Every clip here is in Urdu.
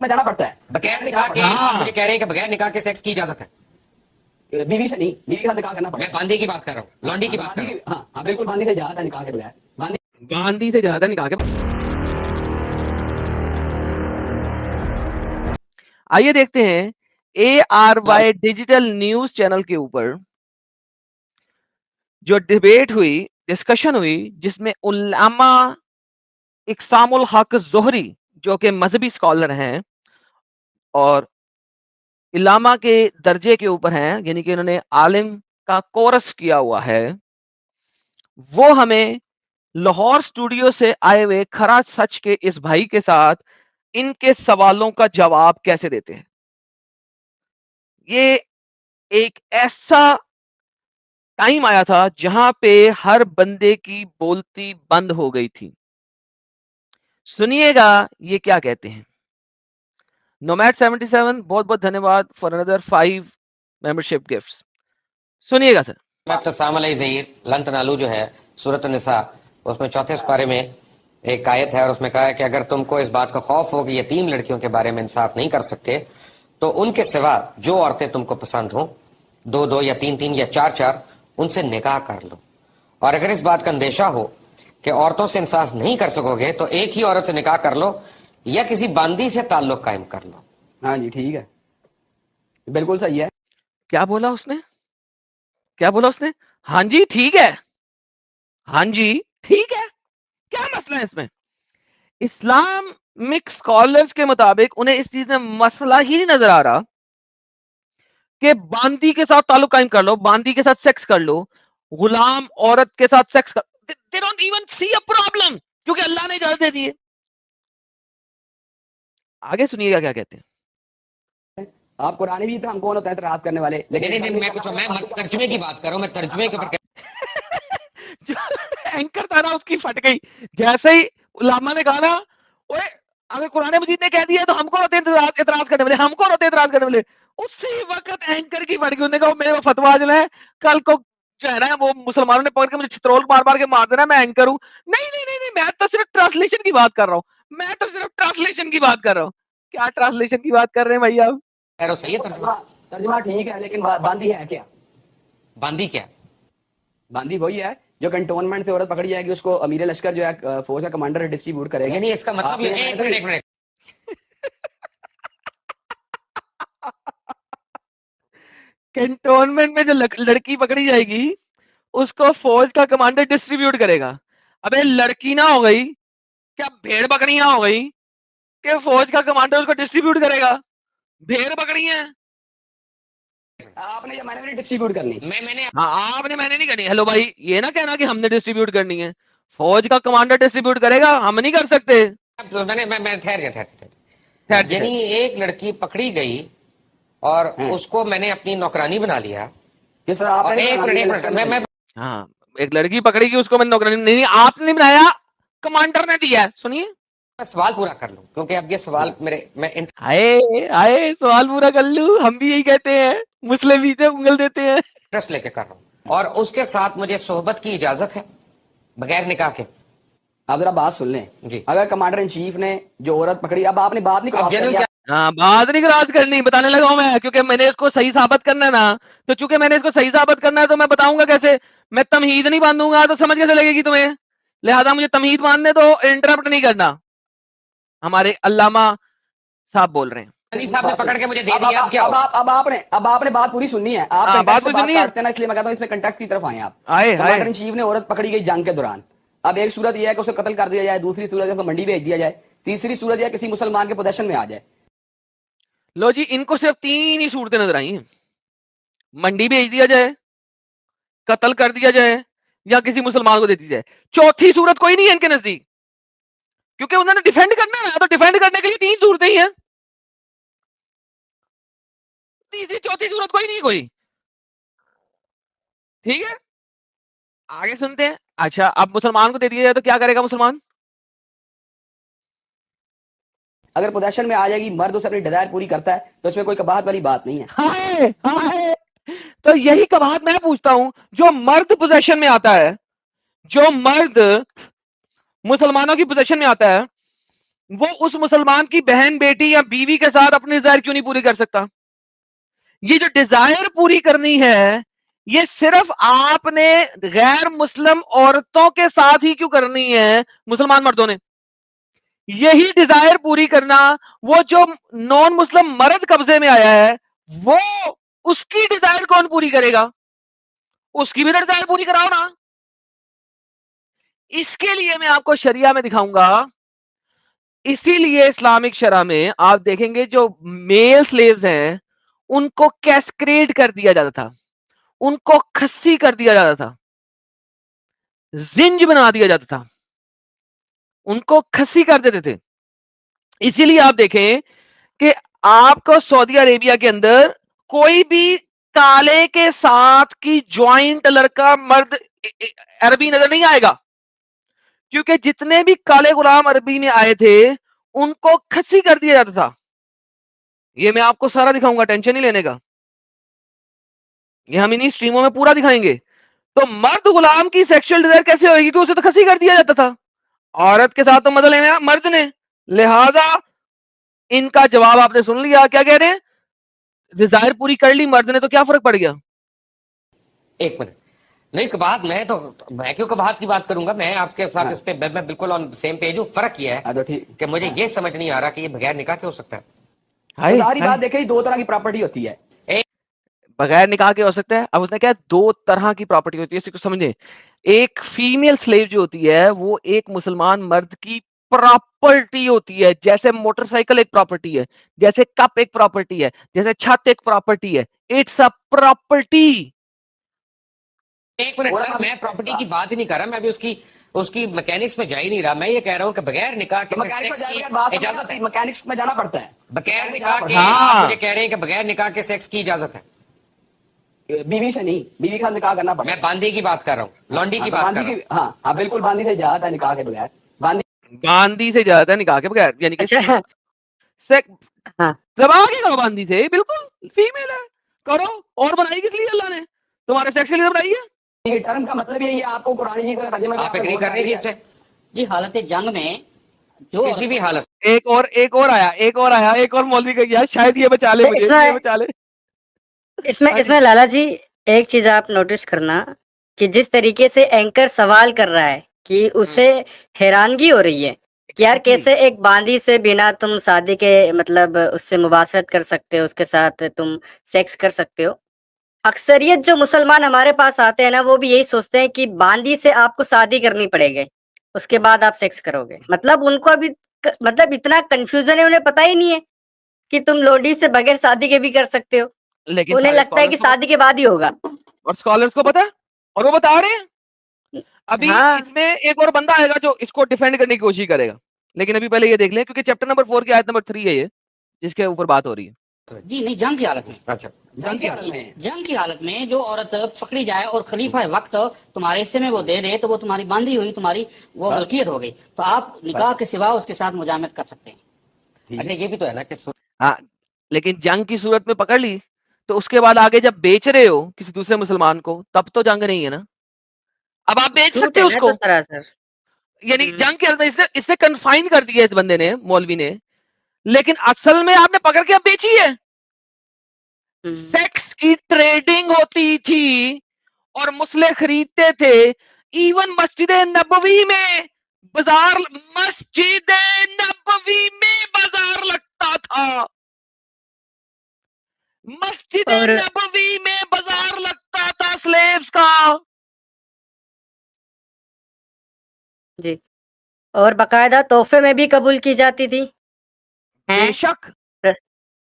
میں جانا پڑتا ہے بغیر نکاح کے آپ مجھے کہہ رہے ہیں کہ بغیر نکاح کے سیکس کی اجازت ہے؟ بیوی سے نہیں، بیوی کے ساتھ نکاح کرنا پڑتا میں باندھی کی بات کر رہا ہوں، لانڈی کی بات کر رہا ہوں. ہے. ہاں بالکل، باندھی سے جہاد ہے نکاح کے بغیر. گاندھی سے زیادہ نکاح کے. آئیے دیکھتے ہیں ARY ڈیجیٹل نیوز چینل کے اوپر جو ڈیبیٹ ہوئی، ڈسکشن ہوئی، جس میں علامہ اقسام الحق زہری جو کہ مذہبی اسکالر ہیں اور علامہ کے درجے کے اوپر ہیں، یعنی کہ انہوں نے عالم کا کورس کیا ہوا ہے، وہ ہمیں لاہور اسٹوڈیو سے آئے ہوئے کھرا سچ کے اس بھائی کے ساتھ ان کے سوالوں کا جواب کیسے دیتے ہیں. یہ ایک ایسا ٹائم آیا تھا جہاں پہ ہر بندے کی بولتی بند ہو گئی تھی. سنیے گا یہ کیا کہتے ہیں. نومیڈ 77 بہت بہت دھنیہ واد فار اندر 5 ممبرشپ گفٹس. سنیے گا سر. ابتسام علیہ ظہیر لن تنالو جو ہے سورۃ النساء، اس میں 4 پارے میں ایک آیت ہے، اور اس میں کہا ہے کہ اگر تم کو اس بات کا خوف ہو کہ یتیم لڑکیوں کے بارے میں انصاف نہیں کر سکتے تو ان کے سوا جو عورتیں تم کو پسند ہوں، 2 یا 3 یا 4 ان سے نکاح کر لو. اور اگر اس بات کا اندیشہ ہو کہ عورتوں سے انصاف نہیں کر سکو گے تو ایک ہی عورت سے نکاح کر لو یا کسی باندی سے تعلق قائم کر لو. ہاں جی ٹھیک ہے، بالکل صحیح ہے. کیا بولا اس نے؟ کیا بولا اس نے؟ ہاں جی ٹھیک ہے. ہاں جی ٹھیک ہے. کیا مسئلہ ہے اس میں؟ اسلامک اسکالرز کے مطابق انہیں اس چیز میں مسئلہ ہی نہیں نظر آ رہا کہ باندی کے ساتھ تعلق قائم کر لو، باندی کے ساتھ سیکس کر لو، غلام عورت کے ساتھ سیکس کر. They don't even see a problem کیونکہ اللہ نے اجازت دے دی ہے. آگے سنیے گا کیا کہتے ہیں. آپ قرآن بھی ہم کون ہوتا ہے اعتراض کرنے والے، نہیں نہیں، میں ترجمے کی بات کر رہا ہوں، میں ترجمے کے اوپر جو اینکر تھا نا اس کی پھٹ گئی جیسے ہی علامہ نے کہا نا اوے اگر قرآن مجید نے کہہ دیا تو ہم کو ہوتے اعتراض کرنے والے، ہم کو ہوتے اعتراض کرنے والے. اسی وقت اینکر کی پھٹ گئی. انہوں نے کہا میرے فتوا جو ہے کل کو جو ہے نا وہ مسلمانوں نے پکڑ کے مجھے چھترول مار مار کے مار دینا، میں اینکر ہوں. نہیں نہیں نہیں نہیں، میں تو صرف ٹرانسلیشن کی بات کر رہا ہوں، میں تو صرف ٹرانسلیشن کی بات کر رہا ہوں. کیا ٹرانسلیشن کی بات کر رہے ہیں بھائی آپ؟ صحیح ہے ترجمہ. ترجمہ ٹھیک ہے لیکن باندھی ہے کیا؟ باندی کیا؟ باندھی وہی ہے جو کنٹونمنٹ سے عورت پکڑی جائے گی، اس کو امیر لشکر جو ہے فوج کا کمانڈر ڈسٹریبیوٹ کرے گا. یعنی اس کا مطلب یہ ایک منٹ کنٹونمنٹ میں جو لڑکی پکڑی جائے گی اس کو فوج کا کمانڈر ڈسٹریبیوٹ کرے گا. ابے لڑکی نہ ہو گئی کیا بھیڑ بکریاں ہو گئی کہ فوج کا کمانڈر اس کو ڈسٹریبیوٹ کرے گا؟ بھیڑ بکریاں آپ نے یا میں نے ڈسٹریبیوٹ کرنی. میں نے ہاں آپ نے، میں نے نہیں کرنی. ہیلو بھائی، یہ نہ کہنا کہ ہم نے ڈسٹریبیوٹ کرنی ہے. فوج کا کمانڈر ڈسٹریبیوٹ کرے گا، ہم نہیں کر سکتے. ٹھہر گیا ٹھہر یعنی ایک لڑکی پکڑی گئی اور اس کو میں نے اپنی نوکرانی بنا لیا. جس طرح آپ نے ہاں ایک لڑکی پکڑی گئی، اس کو میں نے نوکرانی نہیں، آپ نے بنایا، کمانڈر نے دیا. سنیے سوال پورا کر لوں کیونکہ اب یہ سوال میں آئے سوال پورا کر لوں. ہم بھی یہی کہتے ہیں، مسلم بھی تو انگل دیتے ہیں. انٹرسٹ لے کے کر رہا ہوں اور اس کے ساتھ مجھے صحبت کی اجازت ہے بغیر نکاح کے. آپ ذرا بات سن لیں. جی اگر کمانڈر ان چیف نے جو عورت پکڑی، اب آپ نے بات نہیں کرا، ہاں بات نہیں کراس کرنی، بتانے لگا ہوں میں، کیونکہ میں نے اس کو صحیح ثابت کرنا ہے نا. تو چونکہ میں نے اس کو صحیح ثابت کرنا ہے تو میں بتاؤں گا کیسے. میں تمہید نہیں باندھوں گا تو سمجھ کیسے لگے گی تمہیں؟ لہذا مجھے تمہید باندھنے تو انٹرپٹ نہیں کرنا. ہمارے علامہ صاحب بول رہے ہیں. علی صاحب نے پکڑ کے مجھے دے دیا. اب آپ نے بات پوری سننی ہے. آپ بات پوری سننی ہے اس لیے میں کہتا ہوں اس میں کنٹیکسٹ کی طرف آئیں. آپ آئے کمانڈر ان چیف نے عورت پکڑی گئی جنگ کے دوران. اب ایک صورت یہ ہے کہ اسے قتل کر دیا جائے، دوسری صورت ہے اس کو منڈی بھیج دیا جائے، تیسری صورت یہ ہے کسی مسلمان کے پوزیشن میں آ جائے. لو جی، ان کو صرف 3 ہی صورتیں نظر آئی ہیں: منڈی بھیج دیا جائے، قتل کر دیا جائے، یا کسی مسلمان کو دے دی جائے. چوتھی صورت کوئی نہیں ہے ان کے نزدیک، کیونکہ انہوں نے ڈیفینڈ کرنا ہے. تو ڈیفینڈ کرنے کے لیے 3 صورتیں ہی ہیں، تیسری چوتھی صورت کوئی نہیں. کوئی ٹھیک ہے، آگے سنتے ہیں. اچھا اب مسلمان کو دے دیا جائے تو کیا کرے گا مسلمان؟ اگر پوزیشن میں آ جائے گی، مرد اسے اپنی ڈیزائر پوری کرتا ہے تو اس میں کوئی کباہت والی بات نہیں ہے. تو یہی کباہت میں پوچھتا ہوں، جو مرد پوزیشن میں آتا ہے، جو مرد مسلمانوں کی پوزیشن میں آتا ہے، وہ اس مسلمان کی بہن بیٹی یا بیوی کے ساتھ اپنی ڈیزائر کیوں نہیں پوری کر سکتا؟ یہ جو ڈیزائر پوری کرنی ہے یہ صرف آپ نے غیر مسلم عورتوں کے ساتھ ہی کیوں کرنی ہے؟ مسلمان مردوں نے یہی ڈیزائر پوری کرنا، وہ جو نان مسلم مرد قبضے میں آیا ہے وہ اس کی ڈیزائر کون پوری کرے گا؟ اس کی بھی ڈیزائر پوری کراؤ نا. اس کے لیے میں آپ کو شریعہ میں دکھاؤں گا. اسی لیے اسلامک شرع میں آپ دیکھیں گے جو میل سلیوز ہیں ان کو کیسکریڈ کر دیا جاتا تھا، ان کو کھسی کر دیا جاتا تھا، زنج بنا دیا جاتا تھا، ان کو کھسی کر دیتے تھے. اسی لیے آپ دیکھیں کہ آپ کو سعودی عربیہ کے اندر کوئی بھی کالے کے ساتھ کی جوائنٹ لڑکا مرد عربی نظر نہیں آئے گا، کیونکہ جتنے بھی کالے غلام عربی میں آئے تھے ان کو کھسی کر دیا جاتا تھا. یہ میں آپ کو سارا دکھاؤں گا، ٹینشن نہیں لینے کا، یہ ہم انہی سٹریموں میں پورا دکھائیں گے. تو مرد غلام کی سیکشل ڈیزائر کیسے ہوئے گی کہ اسے تو کھسی کر دیا جاتا تھا، عورت کے ساتھ تو مزہ لینا مرد نے. لہذا ان کا جواب آپ نے سن لیا، کیا کہہ رہے ہیں؟ ڈیزائر پوری کر لی مرد نے تو کیا فرق پڑ گیا؟ ایک منٹ نہیں، کباہت میں کیوں کباہت کی بات کروں گا؟ میں آپ کے ساتھ اس پہ میں بالکل آن سیم پیج ہوں. فرق یہ ہے کہ مجھے یہ سمجھ نہیں آ رہا کہ یہ بغیر نکاح کیا ہو سکتا ہے. ساری بات دیکھیں، دو طرح کی پراپرٹی ہوتی ہے. بغیر نکاح کے ہو سکتا ہے. اب اس نے کہا دو طرح کی پراپرٹی ہوتی ہے، اس کو سمجھیں. ایک فیمیل سلیو جو ہوتی ہے وہ ایک مسلمان مرد کی پراپرٹی ہوتی ہے، جیسے موٹر سائیکل ایک پراپرٹی ہے، جیسے کپ ایک پراپرٹی ہے، جیسے چھت ایک پراپرٹی ہے. It's a property. ایک منٹ سر، میں پراپرٹی کی بات ہی نہیں کر رہا، میں ابھی اس کی میکینکس میں جا ہی نہیں رہا. میں یہ کہہ رہا ہوں کہ بغیر نکاح کے اجازت ہے، میکینکس میں جانا پڑتا ہے. بغیر نکاح کے آپ مجھے کہہ رہے ہیں کہ بغیر نکاح کے سیکس کی اجازت ہے؟ بیوی سے نہیں، بیوی کا نکاح کرنا پڑتا ہے. میں باندی کی بات کر رہا ہوں، لانڈی کی بات کر رہا ہوں. ہاں ہاں بالکل، باندی سے جاتا ہے نکاح کے بغیر. باندی سے جاتا ہے نکاح کے بغیر، یعنی کہ دبا کے کرو باندی سے، بالکل فیمیل ہے کرو. اور بنائی کس لیے اللہ نے تمہارے سیکس کے لیے بنائی ہے؟ ٹرم کا مطلب یہ آپ کو قرآن جی کا ترجمہ آپ ایگری کر رہے ہیں اس سے؟ جی حالت جنگ میں جو کسی بھی حالت ایک اور آیا ایک اور مولوی کا گیا، شاید یہ بچا لے مجھے، یہ بچا لے. اس میں لالا جی ایک چیز آپ نوٹس کرنا کہ جس طریقے سے اینکر سوال کر رہا ہے کہ اسے حیرانگی ہو رہی ہے کہ یار کیسے ایک باندی سے بنا تم شادی کے مطلب اس سے مباشرت کر سکتے ہو، اس کے ساتھ تم سیکس کر سکتے ہو. اکثریت جو مسلمان ہمارے پاس آتے ہیں نا وہ بھی یہی سوچتے ہیں کہ باندی سے آپ کو شادی کرنی پڑے گی، اس کے بعد آپ سیکس کرو گے. مطلب ان کو ابھی مطلب اتنا کنفیوژن ہے، انہیں پتہ ہی نہیں ہے کہ تم لوڈی سے بغیر شادی کے بھی کر سکتے ہو. لیکن انہیں لگتا ہے کہ شادی کے بعد ہی ہوگا، اور اسکالرز کو پتا ہے اور وہ بتا رہے ہیں. ابھی ہاں اس میں ایک اور بندہ آئے گا جو اس کو ڈیفینڈ کرنے کی کوشش کرے گا، لیکن ابھی پہلے یہ دیکھ لیں کیونکہ چیپٹر نمبر 4 کی آیت نمبر 3 ہے یہ جس کے اوپر بات ہو رہی ہے. جی نہیں، جنگ کی حالت میں، اچھا جنگ کی حالت میں جو عورت پکڑی جائے اور خلیفہ وقت تمہارے حصے میں وہ دے دے تو وہ تمہاری باندھی ہوئی، تمہاری وہ ملکیت ہو گئی، تو آپ نکاح کے سوا اس کے ساتھ مجامعت کر سکتے ہیں. اچھا یہ بھی تو ہے نا کہ ہاں لیکن جنگ کی صورت میں پکڑ لی تو اس کے بعد آگے جب بیچ رہے ہو کسی دوسرے مسلمان کو تب تو جنگ نہیں ہے نا. اب آپ بیچ سکتے ہو اس کو، یعنی جنگ کے اندر اس سے کنفائن کر دیا اس بندے نے، مولوی نے، لیکن اصل میں آپ نے پکڑ کے اب بیچی ہے. سیکس کی ٹریڈنگ ہوتی تھی اور مسلح خریدتے تھے. ایون مسجد نبوی میں بازار، مسجد نبوی میں بازار لگتا تھا، مسجد نبوی میں بازار لگتا تھا سلیبس کا. جی اور باقاعدہ تحفے میں بھی قبول کی جاتی تھی، بے شک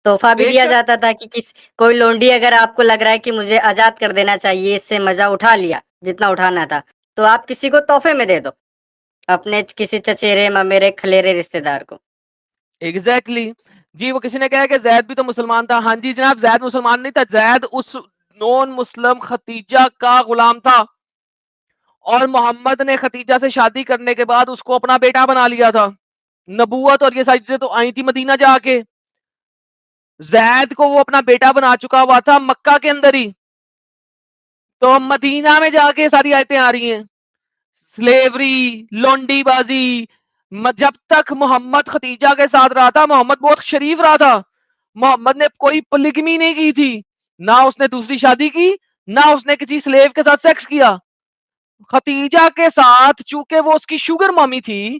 تحفہ بھی دیا جاتا تھا کہ کوئی لونڈی اگر آپ کو لگ رہا ہے کہ مجھے آزاد کر دینا چاہیے، اس سے مزہ اٹھا لیا جتنا اٹھانا تھا، تو آپ کسی کو تحفے میں دے دو، اپنے کسی چچیرے ممیرے کھلیرے رشتے دار کو. ایگزیکٹلی جی. وہ کسی نے کہا کہ زید بھی تو مسلمان تھا. ہاں جی جناب، زید مسلمان نہیں تھا، زید اس نون مسلم ختیجہ کا غلام تھا، اور محمد نے ختیجہ سے شادی کرنے کے بعد اس کو اپنا بیٹا بنا لیا تھا. نبوت اور یہ ساری چیزیں تو آئی تھی مدینہ جا کے. زید کو وہ اپنا بیٹا بنا چکا ہوا تھا مکہ کے اندر ہی، تو مدینہ میں جا کے ساری آیتیں آ رہی ہیں. سلیوری، لونڈی بازی، جب تک محمد ختیجہ کے ساتھ رہا تھا محمد بہت شریف رہا تھا. محمد نے کوئی پولیگمی نہیں کی تھی, نہ اس نے دوسری شادی کی, نہ اس نے کسی سلیو کے ساتھ سیکس کیا. ختیجہ کے ساتھ چونکہ وہ اس کی شوگر مامی تھی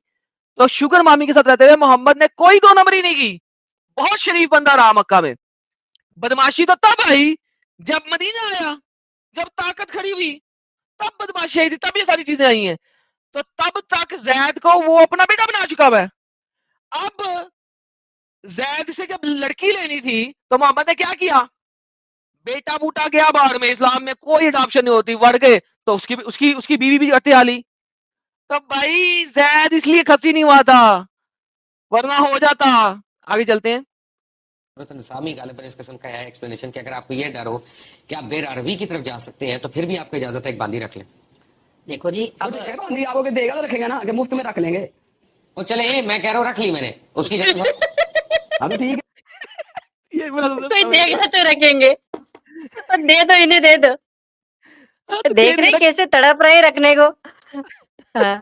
تو شوگر مامی کے ساتھ رہتے ہوئے محمد نے کوئی دو نمبری نہیں کی. بہت شریف بندہ رہا مکہ میں. بدماشی تو تب آئی جب مدینہ آیا, جب طاقت کھڑی ہوئی تب بدماشی آئی تھی, تب یہ ساری چیزیں آئی ہیں. تو تب تک زید کو وہ اپنا بیٹا بنا چکا ہے. اب زید سے جب لڑکی لینی تھی تو محمد نے کیا کیا, بیٹا بوٹا گیا باہر میں, اسلام میں کوئی اڈاپشن نہیں ہوتی, وڑ گئے تو اس کی بیوی بھی ہتھیا لی. تو بھائی زید اس لیے کھسی نہیں ہوا تھا ورنہ ہو جاتا. آگے چلتے ہیں. سورۃ النساء میں غالباً اس قسم کا ہے ایکسپلینیشن کہ اگر آپ کو یہ ڈر ہو کہ آپ غیر عربی کی طرف جا سکتے ہیں تو پھر بھی آپ کو اجازت ہے ایک باندی رکھ لیں. دیکھو جی اب باندھی آپ کو دے گا تو رکھیں گے نا, کہ مفت میں رکھ لیں گے. وہ چلے میں کہہ رہا ہوں رکھ لی میں نے اس کی جگہ. ابھی ٹھیک ہے, یہ بڑا کوئی دے گا تو رکھیں گے, اور دے دو انہیں دے دو. دیکھ رہے کیسے تڑپ رہے رکھنے کو. ہاں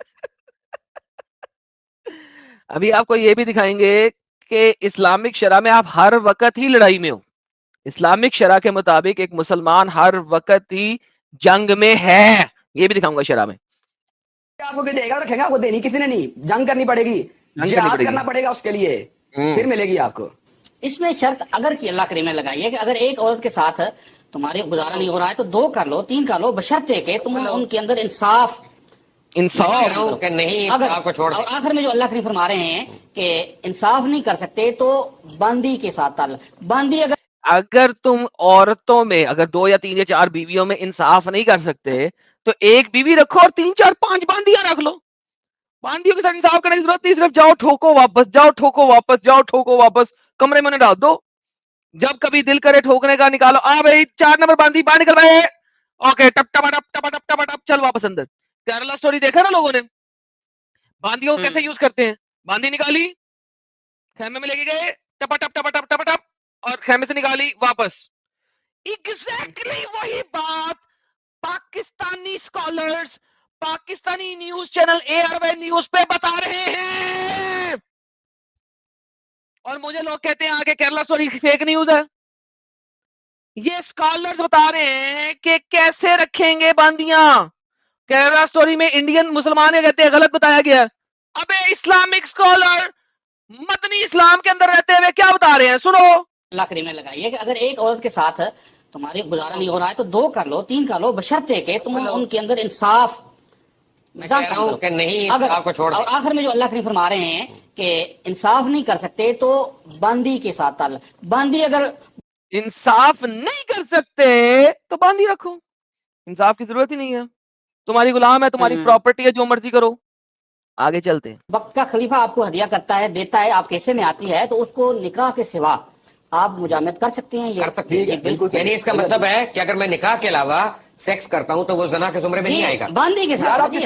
ابھی آپ کو یہ بھی دکھائیں گے کہ اسلامک شرح میں آپ ہر وقت ہی لڑائی میں ہو. اسلامک شرح کے مطابق ایک مسلمان ہر وقت ہی جنگ میں ہے, یہ بھی دکھاؤں گا شرح میں. آپ کو دے گا رکھیں گا, وہ دینی کسی نے نہیں, جنگ کرنی پڑے گی, جہاد کرنا پڑے گا اس کے لیے, پھر ملے گی آپ کو. اس میں شرط اگر کہ اللہ کریم نے لگائی ہے کہ اگر ایک عورت کے ساتھ تمہارے گزارا نہیں ہو رہا ہے تو 2 کر لو, 3 کر لو, بشرطے کہ تم ان کے اندر انصاف کہ نہیں انصاف کو چھوڑ دیں. اور آخر میں جو اللہ کریم فرما رہے ہیں کہ انصاف نہیں کر سکتے تو باندی کے ساتھ تعلق. باندی اگر تم عورتوں میں اگر 2 یا 3 یا 4 بیویوں میں انصاف نہیں کر سکتے تو ایک بیوی رکھو اور 3 4 5 باندیاں رکھ لو. باندیوں کے ساتھ انصاف کرنے کی ضرورت نہیں, صرف جاؤ ٹھوکو واپس, جاؤ ٹھوکو واپس, جاؤ ٹھوکو واپس, کمرے میں ڈال دو. جب کبھی دل کرے ٹھوکنے کا نکالو, بھائی 4 نمبر باندھی باہر نکل رہے, اوکے ٹپ ٹپ ٹپ ٹپ ٹپ ٹپ ٹپ چل واپس اندر. کیرلا سٹوری دیکھا نا لوگوں نے, باندیوں کو کیسے یوز کرتے ہیں. باندھی نکالی, خیمے میں لے کے گئے, ٹپ ٹپ ٹپ ٹپ ٹپ ٹپ, اور خیمے سے نکالی واپس. ایگزیکٹلی وہی بات Pakistani scholars Pakistani news channel ARY news پہ بتا رہے ہیں, اور مجھے لوگ کہتے ہیں آگے کیرلا سٹوری فیک نیوز ہے. یہ اسکالرز بتا رہے ہیں کہ کیسے رکھیں گے باندیاں. کیرلا سٹوری میں انڈین مسلمان کہتے ہیں غلط بتایا گیا. ابے اسلامک اسکالر مدنی اسلام کے اندر رہتے ہوئے کیا بتا رہے ہیں, سنو. اللہ کریم نے لگائی ہے کہ اگر ایک عورت کے ساتھ تمہارے گزارا نہیں ہو رہا ہے تو 2 کر لو, 3 کر لو, بشرطے کہ تم ان کے اندر انصاف کہ نہیں انصاف کو چھوڑ دیں. اور آخر میں جو اللہ کریم فرما رہے ہیں کہ انصاف نہیں کر سکتے تو باندی کے ساتھ تعلق. باندی اگر انصاف نہیں کر سکتے تو باندھی رکھو, انصاف کی ضرورت ہی نہیں ہے. تمہاری غلام ہے, تمہاری پراپرٹی ہے, جو مرضی کرو. آگے چلتے ہیں. وقت کا خلیفہ آپ کو ہدیہ کرتا ہے, دیتا ہے, آپ کیسے میں آتی ہے تو اس کو نکاح کے سوا آپ مجامعت کر سکتے ہیں. کر سکتے ہیں بالکل. یعنی اس کا مطلب ہے کہ اگر میں نکاح کے علاوہ سیکس کرتا ہوں تو وہ زنا کے زمرے میں نہیں آئے گا. باندھی کے ساتھ وہی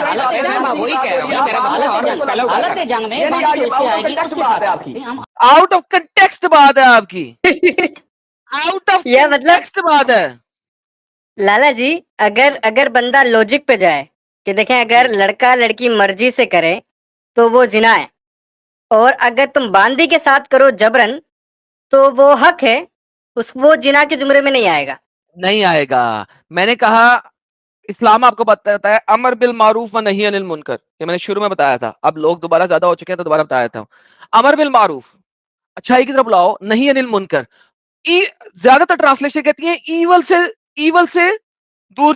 کہہ رہا ہوں, حالت جنگ میں آؤٹ آف کنٹیکسٹ بات ہے آپ کی, آؤٹ آف کنٹیکسٹ بات ہے. لالا جی اگر بندہ لوجک پہ جائے کہ دیکھیں اگر لڑکا لڑکی مرضی سے کرے تو وہ زنا ہے, اور اگر تم باندھی کے ساتھ کرو جبرن تو وہ حق ہے, وہ زنا کے زمرے میں نہیں آئے گا. نہیں آئے گا. میں نے کہا اسلام آپ کو بتاتا ہے امر بالمعروف و نہی عن المنکر, یہ میں نے شروع میں بتایا تھا, اب لوگ دوبارہ زیادہ ہو چکے ہیں تو دوبارہ بتایا تھا. امر بالمعروف اچھائی کی طرف بلاؤ, نہی عن المنکر زیادہ تر ٹرانسلیشن کہتی ہیں ایول سے دور,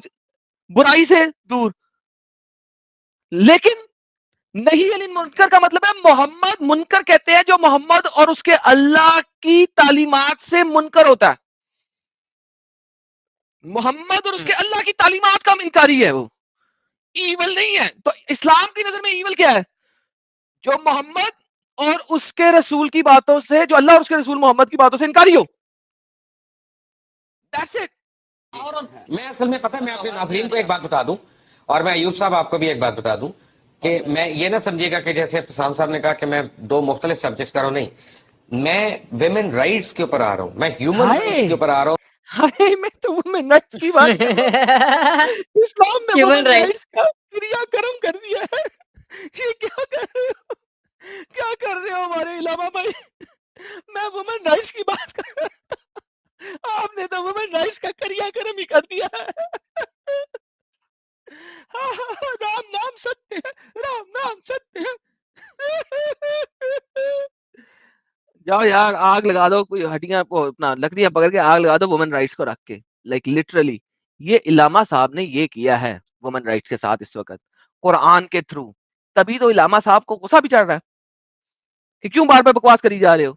برائی سے دور. لیکن نہیں علی منکر کا مطلب ہے محمد, منکر کہتے ہیں جو محمد اور اس کے اللہ کی تعلیمات سے منکر ہوتا ہے. محمد اور اس کے اللہ کی تعلیمات کا انکاری ہے, وہ ایول نہیں ہے. تو اسلام کی نظر میں ایول کیا ہے, جو محمد اور اس کے رسول کی باتوں سے, جو اللہ اور اس کے رسول محمد کی باتوں سے انکاری ہو. That's it. میں اصل میں پتہ, میں اپنے ناظرین کو ایک بات بتا دوں, اور میں ایوب صاحب آپ کو بھی ایک بات بتا دوں کہ میں یہ نہ سمجھے گا کہ جیسے ابتسام صاحب نے کہا کہ میں 2 مختلف سبجیکٹس کر رہا ہوں. نہیں, میں ویمن رائٹس کے اوپر آ رہا ہوں, میں ہیومن رائٹس کے اوپر آ رہا ہوں. میں تو وومن رائٹس کی بات کر رہا ہوں. اسلام میں وومن رائٹس کا کریا کرم کر دیا ہے. یہ کیا کر رہے ہو, کیا کر رہے ہو ہمارے علامہ بھائی؟ میں وومن رائٹس کی بات کر رہا تھا، آپ نے تو وومن رائٹس کا کریا کرم ہی کر دیا ہے۔ رام نام ستیہ ہے، رام نام ستیہ ہے۔ جاؤ یار آگ لگا دو، کوئی ہڈیاں اپنا لکڑیاں پکڑ کے آگ لگا دو وومن رائٹس کو رکھ کے، لائک لٹرلی یہ علامہ صاحب نے یہ کیا ہے وومن رائٹس کے ساتھ اس وقت قرآن کے تھرو، تبھی تو علامہ صاحب کو غصہ بھی چڑھ رہا ہے کہ کیوں بار بار بکواس کری جا رہے ہو،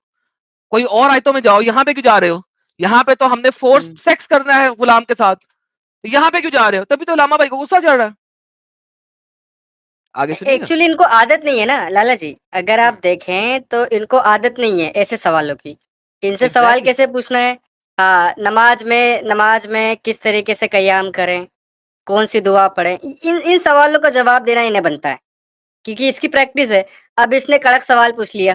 کوئی اور آیتوں میں جاؤ، یہاں پہ کیوں جا رہے ہو؟ یہاں پہ تو ہم نے فورس سیکس کرنا ہے غلام کے ساتھ، یہاں پہ کیوں جا رہے ہو؟ تبھی تو علامہ بھائی کو غصہ چڑھ رہا ہے۔ آگے سنیے گا۔ ایکچولی ان کو عادت نہیں ہے نا لالا جی، اگر آپ دیکھیں تو ان کو عادت نہیں ہے ایسے سوالوں کی، ان سے سوال Exactly. کیسے پوچھنا ہے؟ ہاں، نماز میں کس طریقے سے قیام کریں، کون سی دعا پڑھیں، ان سوالوں کا جواب دینا انہیں بنتا ہے کیونکہ اس کی پریکٹس ہے۔ اب اس نے کڑک سوال پوچھ لیا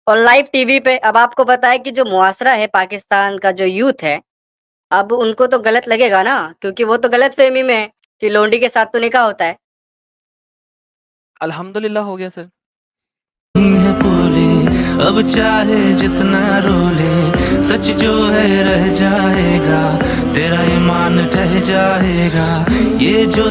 اور لائیو ٹی وی پہ، اب آپ کو پتا ہے کہ جو معاشرہ ہے پاکستان کا، جو یوتھ ہے، اب ان کو تو غلط لگے گا نا، کیونکہ وہ تو غلط فہمی میں ہے کہ لونڈی کے ساتھ تو نکاح ہوتا ہے۔ الحمدللہ ہو گیا سر۔ ہے بولے اب چاہے جتنا رولے، سچ جو ہے رہ جائے گا، تیرا ایمان ٹہ جائے گا، یہ جو